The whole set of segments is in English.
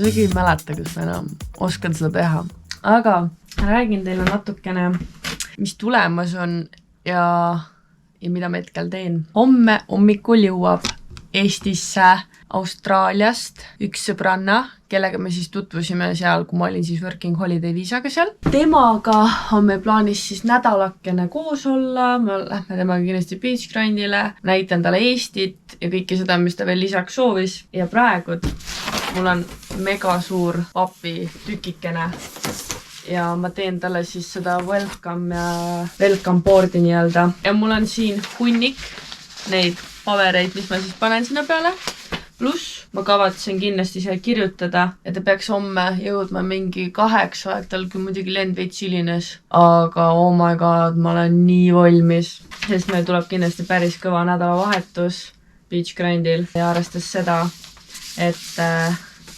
isegi ei mäleta, kas ma enam oskan seda teha. Aga räägin teile natukene, mis tulemas on ja mida ma hetkel teen. Homme hommikul jõuab Eestisse Austraaliast üks sõbranna, kellega me siis tutvusime seal, kui ma olin siis working holiday viisaga seal. Temaga on meil plaanis siis nädalakene koos olla, me lähme temaga kindlasti beachgrindile, näitan talle Eestit ja kõike seda, mis ta veel lisaks soovis. Ja praegu mul on mega suur papi tükikene ja ma teen talle siis seda welcome board'i nii-öelda. Ja mul on siin hunnik neid pabereid, mis ma siis panen sinna peale. Pluss ma kavatsen kindlasti seal kirjutada ja ta peaks homme jõudma mingi 8, et tal küll muidugi lend veits hilines. Aga oh my god, ma olen nii valmis, sest meil tuleb kindlasti päris kõva nädalavahetus beachgrindil ja arvestas seda, et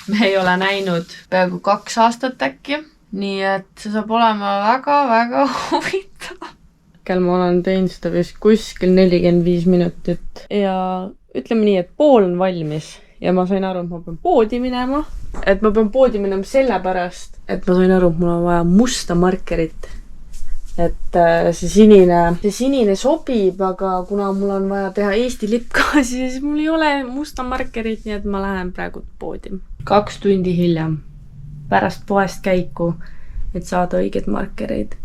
me ei ole näinud peaaegu 2 aastat äkki, nii et see saab olema väga-väga huvitav. Ma olen teinud seda vist kuskil 45 minutit ja ütleme nii, et pool on valmis ja ma sain aru, et ma pean poodi minema. Et ma pean poodi minema sellepärast, et ma sain aru, et mul on vaja musta markerit. Et see sinine sobib, aga kuna mul on vaja teha Eesti lipp ka, siis mul ei ole musta markerit, nii et ma lähen praegu poodi. 2 tundi hiljem, pärast poest käiku, et saada õiged markereid,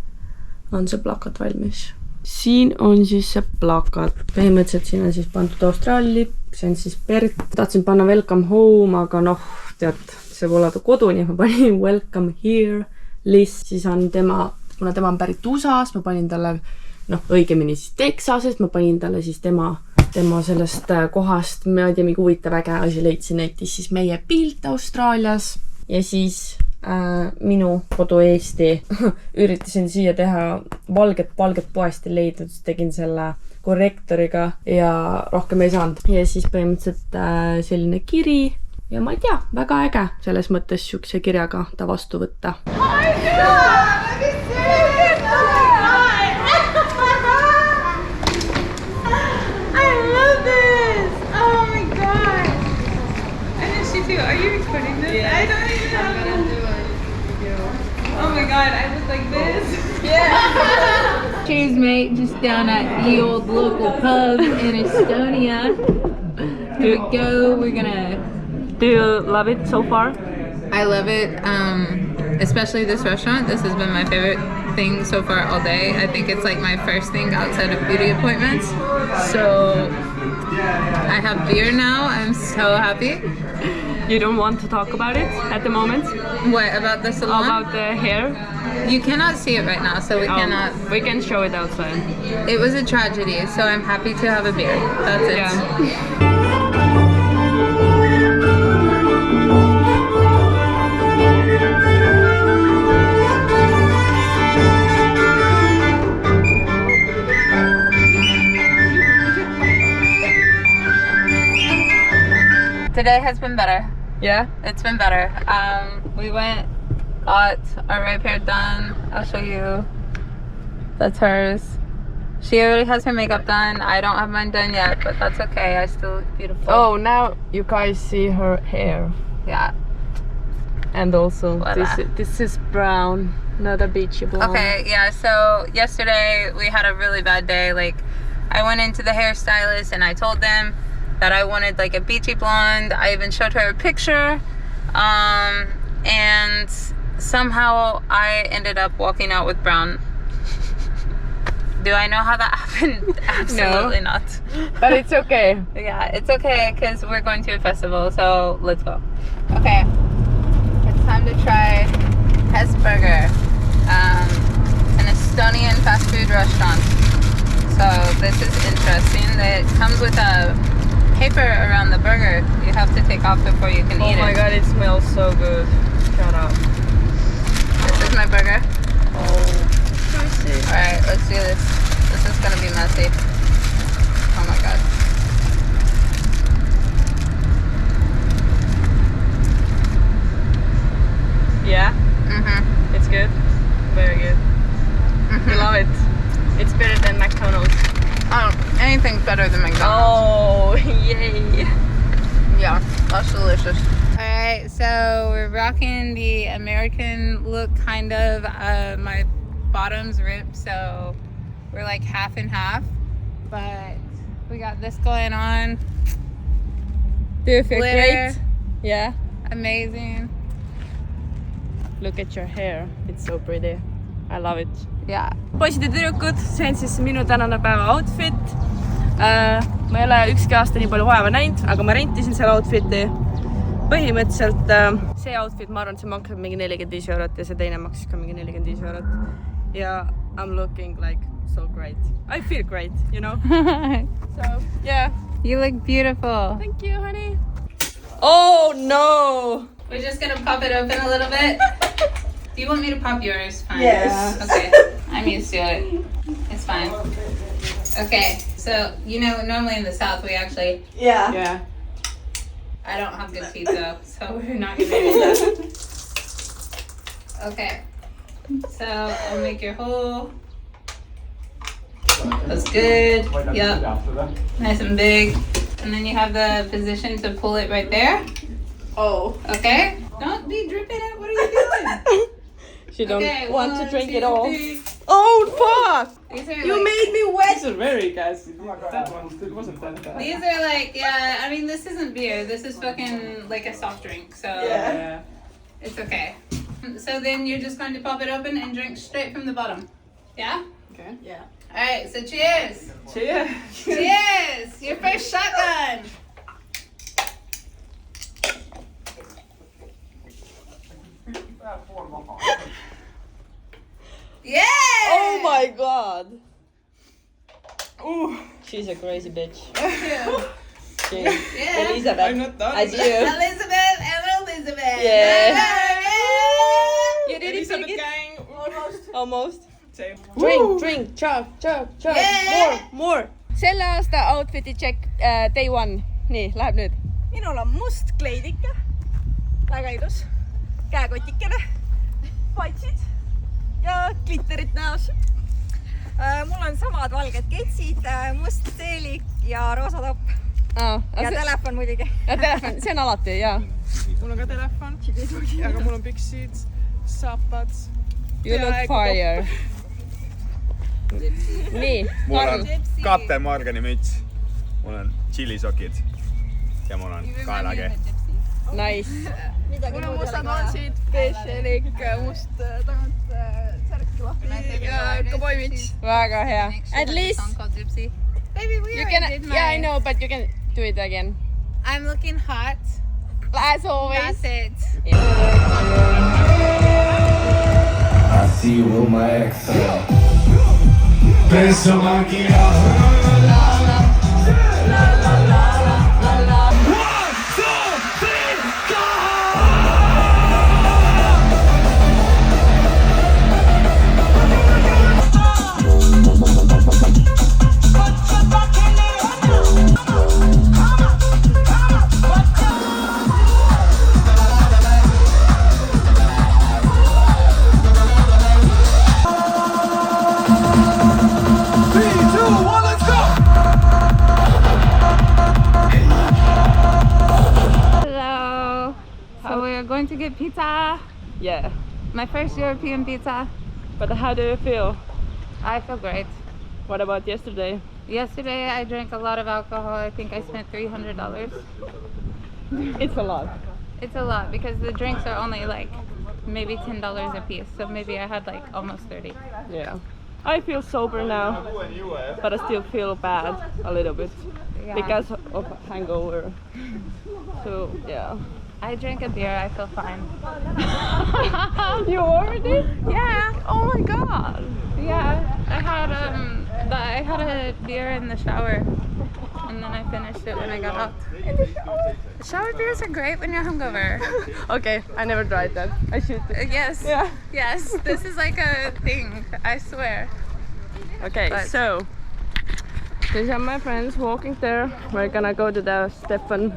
on see plakat valmis. Siin on siis see plakat. Põhimõtteliselt siin on siis pandud Austraalia lipp, see on siis Bert. Tahtsin panna welcome home, aga tead, see pole ta kodu, nii ma panin welcome here list. Siis on tema, kuna tema on pärit USA-st, ma panin talle, õigemini siis Texasest, ma panin talle siis tema sellest kohast, ma ei tea, mingi huvitav äge asi leidsin näitis siis meie pilt Austraalias ja siis minu kodu Eesti. Üritasin siia teha valget poest ja leidnud, siis tegin selle korrektoriga ja rohkem ei saanud. Ja siis põhimõtteliselt selline kiri ja ma ei tea, väga äge selles mõttes siukse kirjaga ta vastu võtta. Are you recording this? Yeah. I don't even know. I'm gonna do a video. Oh my god, I look like this. Yeah. Cheers, mate. Just down at the old local pub in Estonia. Here we go. We're gonna. Do you love it so far? I love it. Especially this restaurant. This has been my favorite thing so far all day. I think it's like my first thing outside of beauty appointments. So I have beer now. I'm so happy. You don't want to talk about it at the moment? What, about the salon? About the hair? You cannot see it right now, so we cannot. We can show it outside. It was a tragedy, so I'm happy to have a beer. That's it. Yeah. Today has been better. Yeah? It's been better. We went, got our right hair done. I'll show you. That's hers. She already has her makeup done. I don't have mine done yet, but that's okay. I still look beautiful. Oh, now you guys see her hair. Yeah. And also, this is brown, not a beachy blonde. Okay, yeah, so yesterday we had a really bad day. Like, I went into the hairstylist and I told them that I wanted like a beachy blonde. I even showed her a picture. And somehow I ended up walking out with brown. Do I know how that happened? Absolutely not. But it's okay. Yeah, it's okay because we're going to a festival, so let's go. Okay, it's time to try SØBRANNA. It's an Estonian fast food restaurant. So this is interesting. It comes with a paper around the burger. You have to take off before you can eat it. Oh my god, it smells so good. Shut up. This is my burger. Oh. Alright, let's do this. This is gonna be messy. Oh my god. Yeah? Mm-hmm. It's good? Very good. Mm-hmm. You love it? It's better than McDonald's. Oh, anything's better than McDonald's. Oh, yay. Yeah, that's delicious. Alright, so we're rocking the American look kind of. My bottom's ripped, so we're like half and half. But we got this going on. Do you feel Glitter. great? Yeah. Amazing. Look at your hair. It's so pretty. I love it. Yeah. Poisid ja tüdrukud, see on siis minu tänane päeva outfit. Ma ei ole ükski aasta nii palju vaeva näinud, aga ma rentisin selle outfiti. Põhimõtteliselt see outfit, ma arvan, see maksab mingi 45 eurot ja see teine maksis ka mingi 45 eurot. Ja I'm looking like so great. I feel great, you know? So, yeah. You look beautiful. Thank you, honey. Oh, no! We're just gonna pop it open a little bit. Do you want me to pop yours? Fine. Yes. Okay. I'm used to it. It's fine. Okay. So, you know, normally in the South we actually... Yeah. I don't have good teeth though, so we're not gonna do that. Okay. So, I'll make your hole. That's good. Yep. Nice and big. And then you have the position to pull it right there. Oh. Okay. Don't be dripping it. What are you doing? She don't Okay, want to 1, drink 2, it all. 3. Oh, fuck! These are You like, made me wet! This is very gassy. That one wasn't that bad. these are like, yeah, I mean, this isn't beer. This is fucking like a soft drink. So Yeah. it's okay. So then you're just going to pop it open and drink straight from the bottom. Yeah? Okay. Yeah. All right, so cheers. Cheers. Cheers. Your first shotgun. Yeah. Oh my god! Ooh. She's a crazy bitch. She, Yeah. Elizabeth. I'm not done. As you. Elizabeth and Elizabeth. Yeah. Bye-bye. You didn't Elizabeth take it? gang. Almost. Same. Drink, chug. Yeah. More. Selle aasta outfiti check day one. Nii, läheb nüüd. Minul on must kleidike, väga ilus, käekotikene, patsid ja glitterit näos. Mul on samad valged ketsid, must seelik ja roosa topp ja telefon muidugi. Ja telefon, see on alati, jaa. Mul on ka telefon, aga mul on piksid, saapad. You look fire. Nii, mul on Karl. kapten Morgani müts, mul on tšillisokid ja mul on kaelakeh. Nice. Mul on mustad vansid, beige seelik, must tagant särk lahti ja kaboimits. Väga hea. At least Baby, we you already can, did yeah, I mine. know, but you can do it again. I'm looking hot. As always. That's it. I see you with my ex. Penso manch'io. Hello. So we are going to get pizza. Yeah. My first European pizza. But how do you feel? I feel great. What about yesterday? Yesterday I drank a lot of alcohol. I think I spent $300. It's a lot. It's a lot because the drinks are only like maybe $10 a piece. So maybe I had like almost 30. Yeah. I feel sober now, but I still feel bad a little bit Yeah. because of hangover. So, yeah. I drank a beer. I feel fine. You already? Yeah. Oh my god. Yeah. I had a beer in the shower. And then I finished it when I got out. Shower beers are great when you're hungover. Okay, I never tried that. I should. Yes. Yeah. Yes. This is like a thing. I swear. Okay, But- so these are my friends walking there. We're gonna go to the Stefan.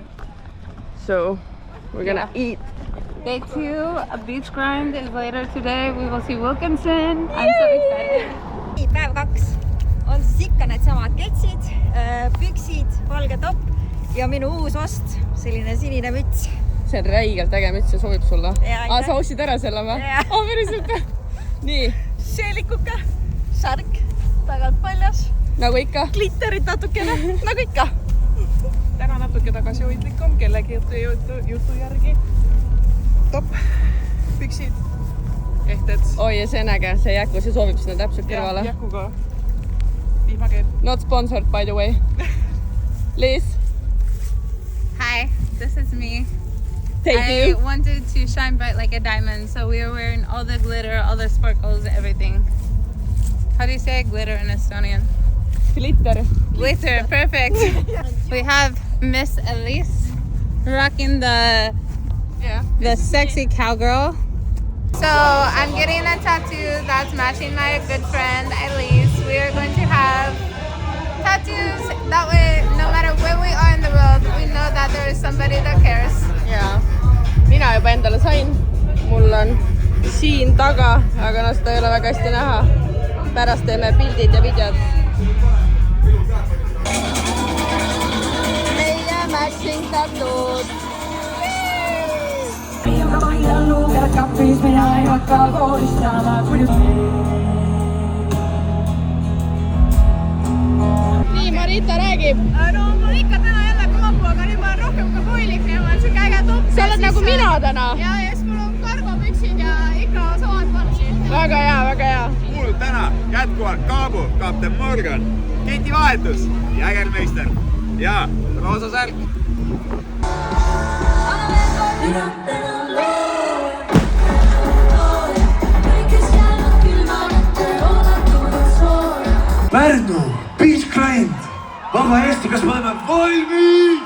So we're gonna eat. Day 2, a beach grind is later today. We will see Wilkinson. I'm so excited. Päev 2 on siis ikka needsamad ketsid, püksid, valge topp ja minu uus ost, selline sinine müts. see on räigelt äge müts ja sobib sulle. Sa ostsid ära selle või? Päriselt. Nii. Seelikuke, särk, tagant paljas. Nagu ikka. Glitterit natukene, nagu ikka. Täna natuke tagasihoidlikum, kellegi jutu järgi. Top, püksid, ehted. Oi, ja see on äge, see jäkus ja soovib sinna täpselt kõrvale. Jäkuga vihmakeeb. Not sponsored, by the way. Liz. Hi, this is me. Thank I you. wanted to shine bright like a diamond, so we are wearing all the glitter, all the sparkles, everything. How do you say glitter in Estonian? Glitter. Glitter, perfect. We have Miss Elise rocking the sexy cowgirl. So I'm getting a tattoo that's matching my good friend Elise. We are going to have tattoos. That way, no matter where we are in the world, we know that there is somebody that cares. Jaa. Mina juba endale sain. Mul on siin taga, aga no seda ei ole väga hästi näha. Pärast teeme pildid ja videod. Meie matching tattood. Kapis mina ei hakka koolistama. Nii, Marita räägib. No mul ikka täna jälle kaabu, aga nüüd ma olen rohkem ka koilik ja ma olen siuke äge topp. Sa oled nagu mina täna. Ja siis mul on kargopüksid ja ikka samad partsid. Väga hea, väga hea. Mul täna jätkuvalt kaabu, kapten Morgan, ketivahetus, jägermeister ja roosa särk. Pärnu, Beach Client, vaba Eesti, kas me oleme valmis?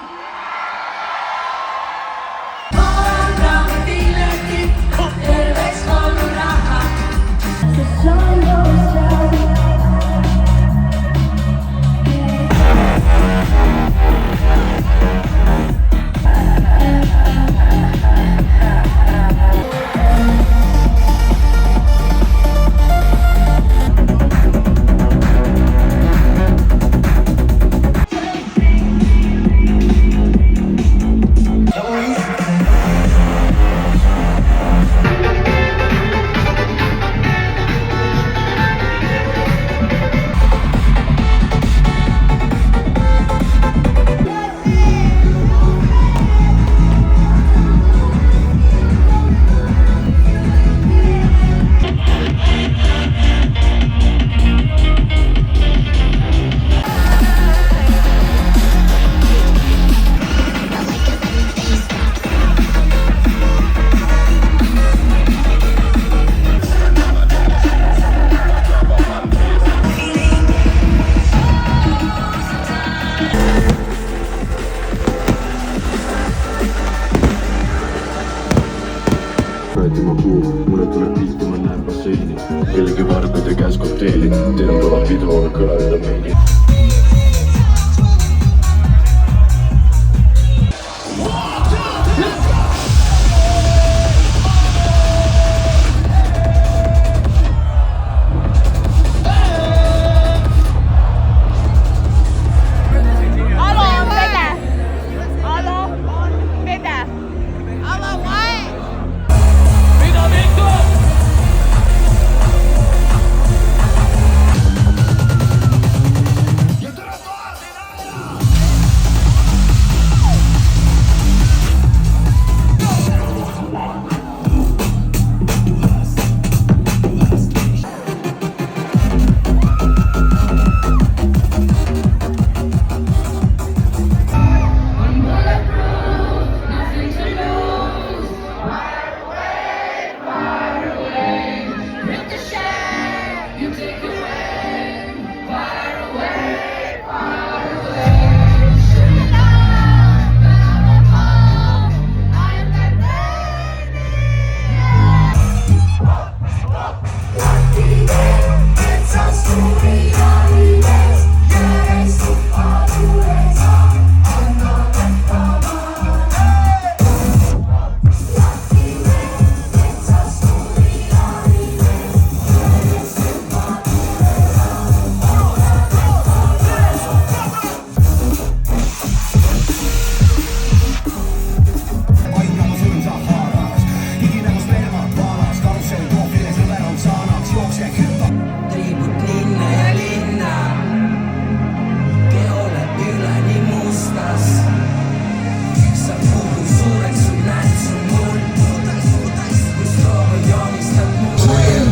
Tema kuu, mulle tuleb pilti, ma näen basseini. Kellegi varbade käes kokteili, teil on kõva pidu, aga kõla üle meini.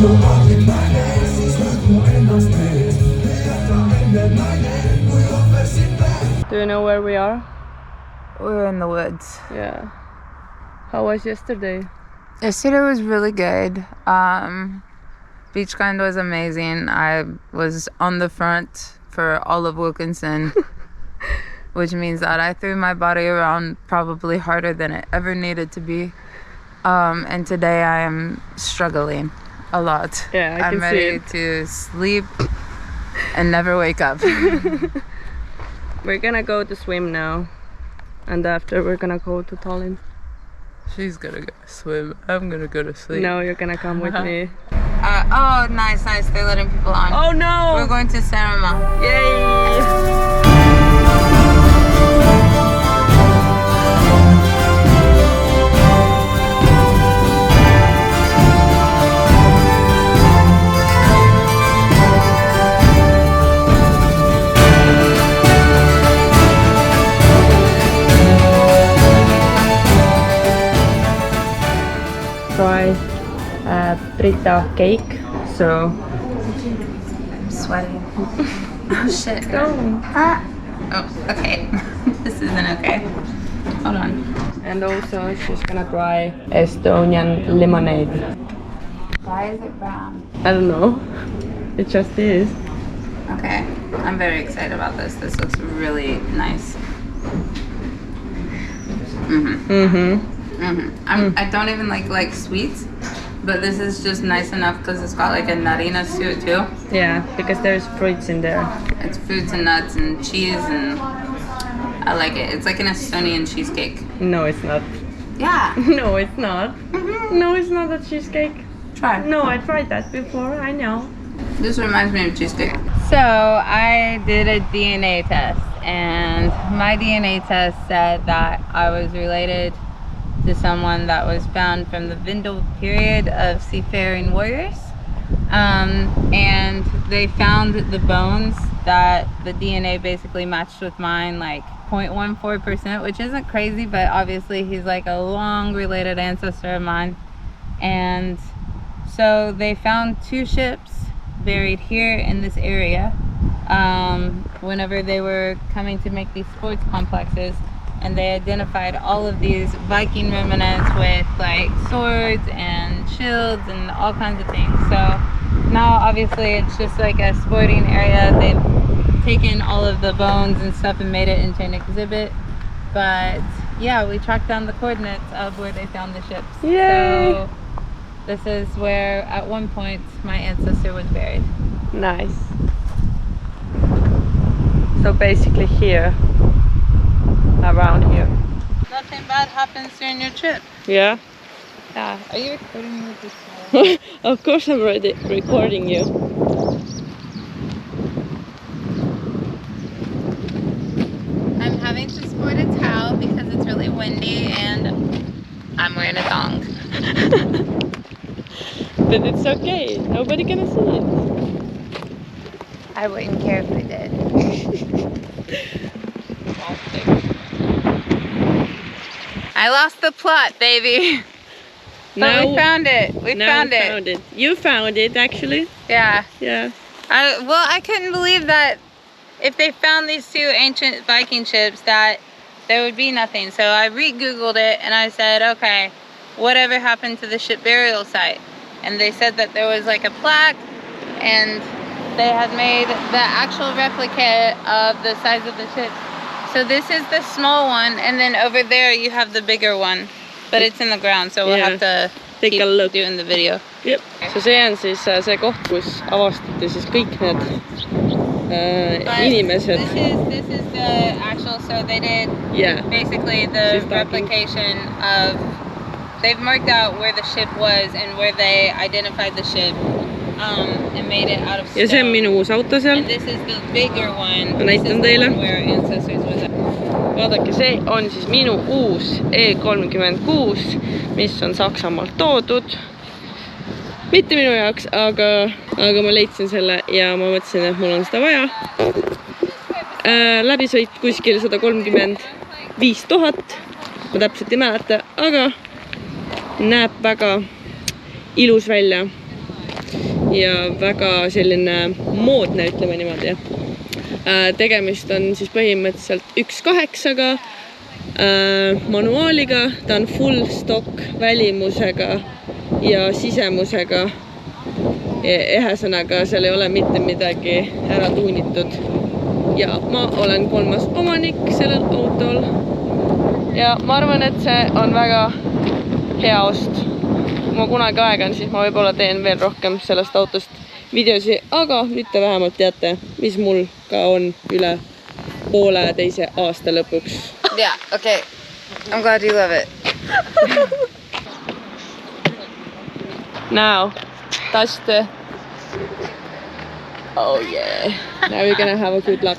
Do you know where we are? We're in the woods. Yeah. How was yesterday? Yesterday was really good. Beach grind was amazing. I was on the front for all of Wilkinson, which means that I threw my body around probably harder than it ever needed to be. And today I am struggling a lot. Yeah, I'm ready to sleep and never wake up. We're gonna go to swim now, and after we're gonna go to Tallinn. She's gonna go swim. I'm gonna go to sleep. No, you're gonna come with me. Oh, nice. They're letting people on. Oh no! We're going to Saaremaale. Yay! Try Brita cake. So I'm sweating. Oh shit. go. Oh, okay. This isn't okay. Hold on. And also she's gonna try Estonian lemonade. Why is it brown? I don't know. It just is. Okay. I'm very excited about this. This looks really nice. I don't even like sweets, but this is just nice enough because it's got like a nuttiness to it too. Yeah, because there's fruits in there. It's fruits and nuts and cheese, and I like it. It's like an Estonian cheesecake. No, it's not. Yeah. No, it's not. No, it's not a cheesecake. Try. No, I tried that before. I know. This reminds me of cheesecake. So I did a DNA test, and my DNA test said that I was related to someone that was found from the Vindel period of seafaring warriors. And they found the bones that the DNA basically matched with mine, like 0.14%, which isn't crazy, but obviously he's like a long related ancestor of mine. And so they found 2 ships buried here in this area whenever they were coming to make these sports complexes. And they identified all of these Viking remnants with like swords and shields and all kinds of things. So now obviously it's just like a sporting area. They've taken all of the bones and stuff and made it into an exhibit. But yeah, we tracked down the coordinates of where they found the ships. Yay! So this is where at one point my ancestor was buried. Nice. So basically here. Around here. Nothing bad happens during your trip. Yeah. Yeah. Are you recording me with this camera? Of course I'm already recording you. I'm having to sport a towel because it's really windy and I'm wearing a thong. But it's okay. Nobody gonna see it. I wouldn't care if they did. I lost the plot, baby. But we found it. We found it. You found it, actually. Yeah. Yeah. I couldn't believe that if they found these 2 ancient Viking ships that there would be nothing. So I re-googled it and I said, okay, whatever happened to the ship burial site? And they said that there was like a plaque and they had made the actual replica of the size of the ship. So this is the small one, and then over there you have the bigger one, but it's in the ground, so we'll have to take a look doing the video. Yep. So see on siis see koht, kus avastati siis kõik need inimesed. This is the actual, so they did basically the replication of, they've marked out where the ship was and where they identified the ship. And made it out of stone. Ja see on minu uus auto seal. And this is the bigger one. Ma näitan teile. Where ancestors was at. Vaadake, see on siis minu uus E36, mis on Saksamaalt toodud. Mitte minu jaoks, aga ma leidsin selle ja ma mõtlesin, et mul on seda vaja. Läbisõit kuskil 135 000. Ma täpselt ei mäleta, aga näeb väga ilus välja. ja väga selline moodne, ütleme niimoodi. Tegemist on siis põhimõtteliselt 1.8-ga manuaaliga, ta on full stock välimusega ja sisemusega. Ühesõnaga, seal ei ole mitte midagi ära tuunitud. Ja ma olen 3. omanik sellel autol. Ja ma arvan, et see on väga hea ost. Kui ma kunagi aegan, siis ma võib-olla teen veel rohkem sellest autost videosi, aga nüüd te vähemalt teate, mis mul ka on üle pooleteise aasta lõpuks. Yeah, okay. I'm glad you love it. Now, touch the... Oh yeah. Now we're gonna have a good luck.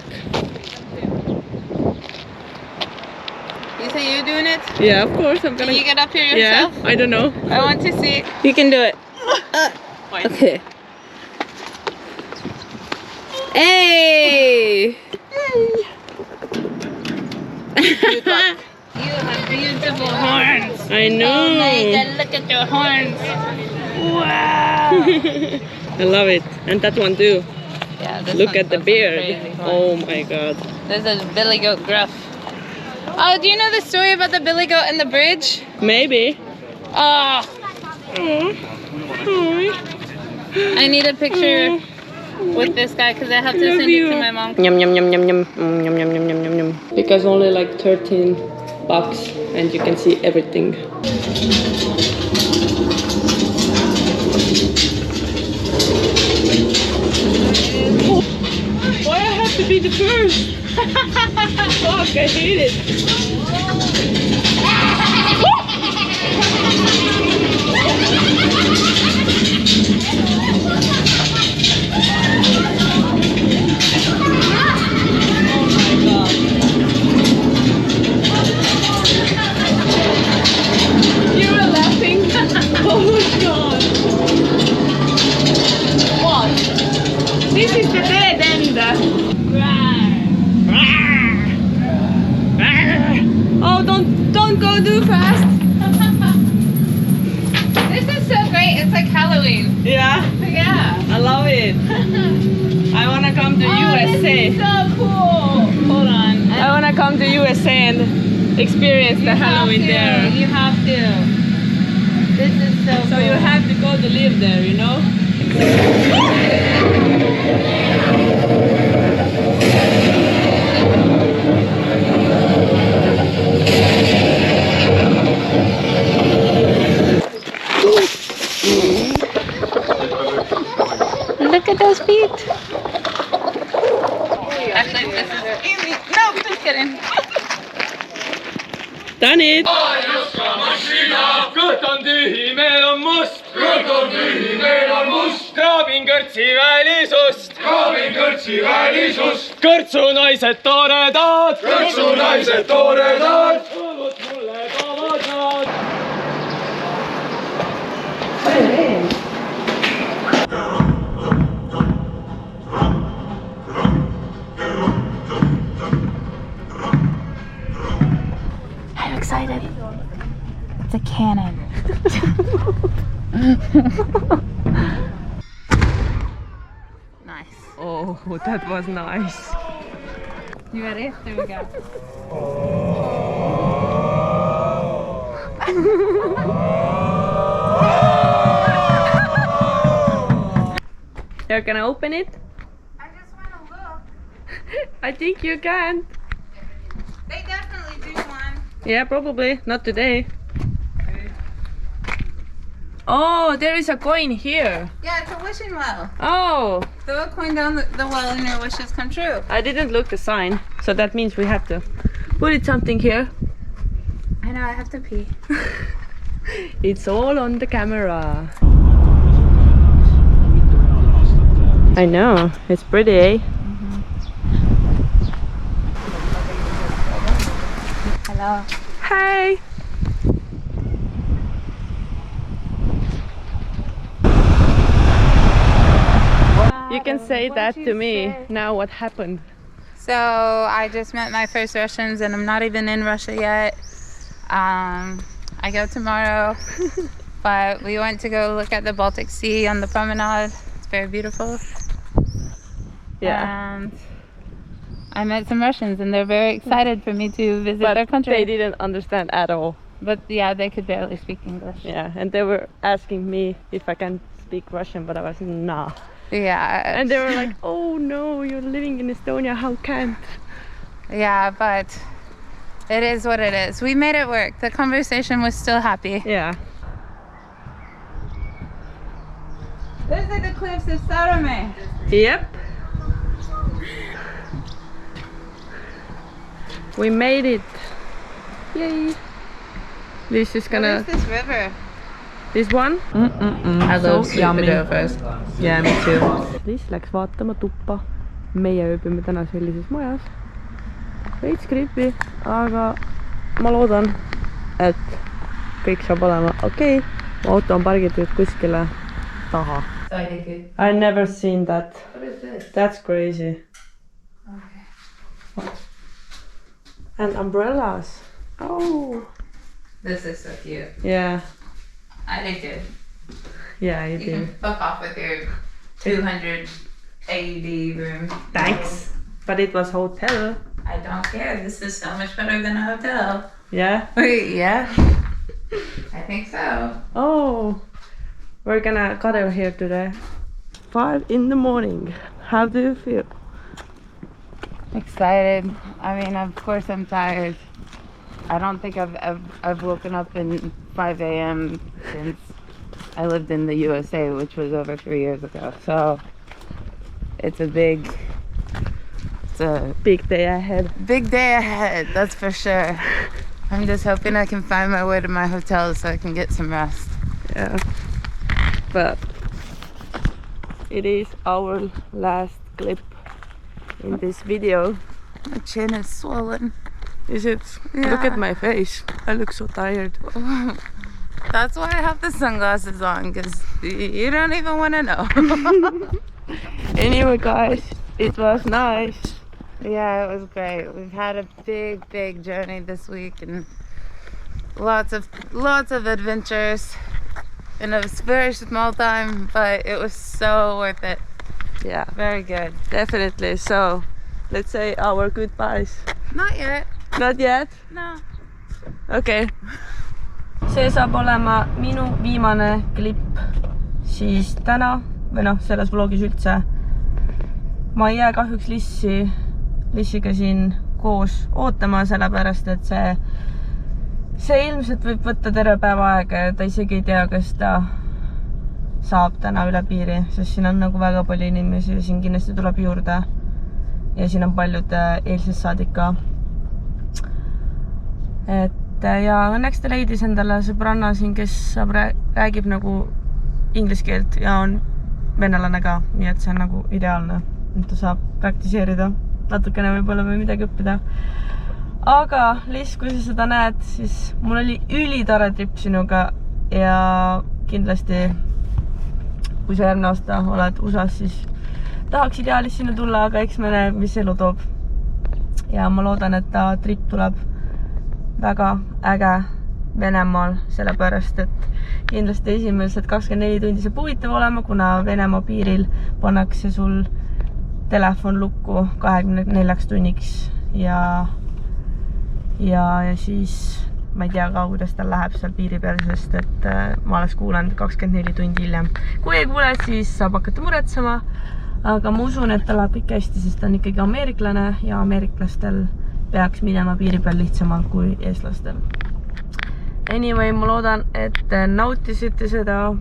You say you're doing it? Yeah, of course I'm gonna... Can you get up here yourself? Yeah, I don't know. I want to see. You can do it. Okay. Hey! Good luck. You have beautiful horns. I know. Oh my God, look at your horns. Wow. I love it. And that one too. Yeah, this Look one's at the got some beard. crazy horns. Oh my God. This is billy goat gruff. Oh, do you know the story about the billy goat and the bridge? Maybe. Oh, I need a picture with this guy because I have to send it to my mom. Yum yum yum yum yum yum yum yum yum yum yum. Because only like $13 and you can see everything. Why I have to be the first? Fuck, I hate it. This is the dead end. Oh, don't go too fast. This is so great. It's like Halloween. Yeah, Yeah. I love it. I wanna come to USA. This is so cool. Hold on. I wanna come to USA and experience the Halloween there. You have to. This is so cool. So you have to go to live there, you know? Look at those feet. Actually, this is easy. No, just kidding. Done it! kõht on tühi, meil on must. kõht on tühi, meil on must. kraabin kõrtsi välisust. kraabin kõrtsi välisust. kõrtsunaised toredad. kõrtsunaised toredad. õlut mulle toovad nad. I'm excited. It's a cannon. Nice. Oh, that was nice. You ready? There we go. You're gonna open it? I just want to look. I think you can. They definitely do one. Yeah, probably. Not today. Oh, there is a coin here. Yeah, it's a wishing well. Oh, Throw a coin down the well and your wishes come true. I didn't look the sign. So that means we have to put it something here. I know, I have to pee. It's all on the camera. I know, it's pretty, eh? Hello. Hi! You can say that to me. Now what happened? So I just met my first Russians and I'm not even in Russia yet. I go tomorrow, but we went to go look at the Baltic Sea on the promenade. It's very beautiful. Yeah. And I met some Russians and they're very excited for me to visit their country. They didn't understand at all. But yeah, they could barely speak English. Yeah, and they were asking me if I can speak Russian, but I was nah. Yeah. And they were like, oh no, you're living in Estonia, how can't? Yeah, but it is what it is. We made it work. The conversation was still happy. Yeah. Those are the cliffs of Saaremaale. Yep. We made it. Yay. This is gonna... What is this river? This one? I love superdovers. Yeah, me too. Liis läks vaatama tuppa. Meie ööbime täna sellises majas. Veits creepy, aga ma loodan, et kõik saab olema okei. Auto on pargitud kuskile taha. I never seen that. What is this? That's crazy. Okay. And umbrellas. Oh. This is so cute. Yeah. I think it. Yeah, you You do. can fuck off with your 200 AD room. Thanks. But it was hotel. I don't care. This is so much better than a hotel. Yeah. Wait, yeah. I think so. Oh. We're gonna cuddle here today. 5 in the morning. How do you feel? Excited. I mean, of course I'm tired. I don't think I've woken up in 5 a.m. since I lived in the USA, which was over 3 years ago. So it's a big Big day ahead. Big day ahead, that's for sure. I'm just hoping I can find my way to my hotel so I can get some rest. Yeah. But it is our last clip in this video. My chin is swollen. Is it? Yeah. Look at my face. I look so tired. That's why I have the sunglasses on, because you don't even want to know. Anyway, guys, it was nice. Yeah, it was great. We've had a big journey this week and lots of adventures in a very small time, but it was so worth it. Yeah, Very good. definitely. So, let's say our goodbyes. Not yet. Not yet? No. Okei. See saab olema minu viimane klipp siis täna, või noh, selles vlogis üldse. Ma ei jää kahjuks Lissiga siin koos ootama, sellepärast et see ilmselt võib võtta terve päeva aega ja ta isegi ei tea, kas ta saab täna üle piiri, sest siin on nagu väga palju inimesi ja siin kindlasti tuleb juurde. Ja siin on paljud eilsest saadik ka. Et ja õnneks ta leidis endale sõbranna siin, kes räägib nagu inglise keelt ja on venelane ka, nii et see on nagu ideaalne, et ta saab praktiseerida natukene võib-olla või midagi õppida. Aga Liis, kui sa seda näed, siis mul oli ülitore trip sinuga ja kindlasti kui sa järgmine aasta oled USA-s, siis tahaks ideaalis sinna tulla, aga eks me näe, mis elu toob. Ja ma loodan, et ta trip tuleb väga äge Venemaal, sellepärast, et kindlasti esimesed 24 tundi saab huvitav olema, kuna Venemaa piiril pannakse sul telefon lukku 24 tunniks ja siis ma ei tea ka, kuidas tal läheb seal piiri peal, sest et ma oleks kuulanud 24 tundi hiljem. Kui ei kuule, siis saab hakata muretsema, aga ma usun, et ta läheb kõik hästi, sest ta on ikkagi ameeriklane ja ameeriklastel peaks minema piiri peal lihtsamalt kui eestlastel. Anyway, ma loodan, et nautisite seda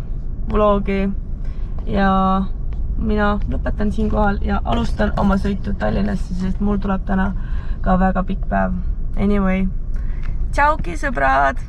vlogi ja mina lõpetan siin kohal ja alustan oma sõitu Tallinnasse, sest mul tuleb täna ka väga pikk päev. Anyway, tšauki sõbrad!